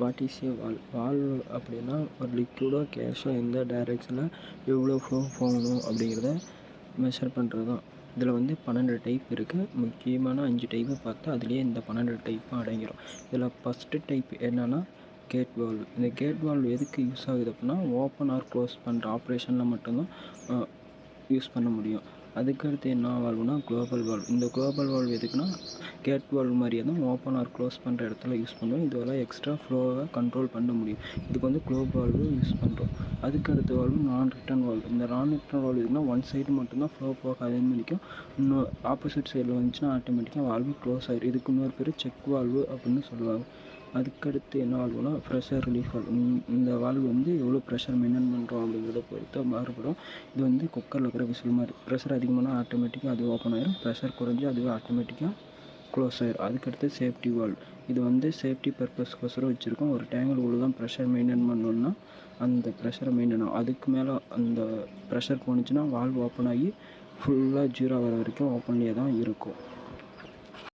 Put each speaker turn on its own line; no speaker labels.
What is a valve அப்படின்னா ஒரு லிக்விடோ கேஸோ எந்த டைரெக்ஷனில் எவ்வளோ ஃப்ளோ போகணும் அப்படிங்கிறத மெஷர் பண்ணுறது தான். இதில் வந்து 12 டைப் இருக்குது. முக்கியமான 5 டைப்பை பார்த்தா அதுலேயே இந்த 12 டைப்பும் அடங்கிடும். இதில் ஃபஸ்ட்டு டைப் என்னென்னா கேட் வால்வு. இந்த கேட் வால்வு எதுக்கு யூஸ் ஆகுது அப்படின்னா ஓப்பன் ஆர் க்ளோஸ் பண்ணுற ஆப்ரேஷனில் மட்டும்தான் யூஸ் பண்ண முடியும். அதுக்கடுத்து என்ன வால்வுனா குளோபல் வால்வு. இந்த குளோபல் வால்வு எதுக்குன்னா கேட் வால்வு மாதிரியே தான் ஓப்பன் ஆர் க்ளோஸ் பண்ணுற இடத்துல யூஸ் பண்ணுவோம். இதெல்லாம் எக்ஸ்ட்ரா ஃப்ளோவை கண்ட்ரோல் பண்ண முடியும். இதுக்கு வந்து குளோபல் வால்வு யூஸ் பண்ணுறோம். அதுக்கடுத்த வால்வு நான் ரிட்டர்ன் வால்வு. இந்த நான் ரிட்டர்ன் வால்வு எதுக்குன்னா ஒன் சைடு மட்டும்தான் ஃப்ளோ போகாதுன்னு நினைக்கும். இன்னும் ஆப்போசிட் சைடில் வந்துச்சுன்னா ஆட்டோமேட்டிக்காக வால்வு க்ளோஸ் ஆகிடும். இதுக்கு இன்னொரு பேர் செக் வால்வு அப்படின்னு சொல்லுவாங்க. அதுக்கடுத்து என்ன வால்வுனா ப்ரெஷர் ரிலீஃப் வால்வு. இந்த வால்வு வந்து எவ்வளோ ப்ரெஷர் மெயின்டைன் பண்ணுறோம் அப்படிங்கிறத பொறுத்து மாறுபடும். இது வந்து குக்கரில் இருக்கிற விசில் மாதிரி. ப்ரெஷர் அதிகமான ஆட்டோமேட்டிக்காக அது ஓப்பன் ஆயிடும். ப்ரெஷர் குறைஞ்சி அதுவே ஆட்டோமேட்டிக்காக க்ளோஸ் ஆயிடும். அதுக்கடுத்து சேஃப்டி வால்வு. இது வந்து சேஃப்டி பர்பஸ்க்கோசரம் வச்சுருக்கோம். ஒரு டேங்கில் உள்ள தான் ப்ரெஷர் மெயின்டைன் பண்ணணுன்னா அந்த ப்ரெஷரை மெயின்டைன் ஆகும். அதுக்கு மேலே அந்த ப்ரெஷர் போணுச்சுன்னா வால்வு ஓப்பன் ஆகி ஃபுல்லாக 0 வர வரைக்கும் ஓப்பன்லேயே தான் இருக்கும்.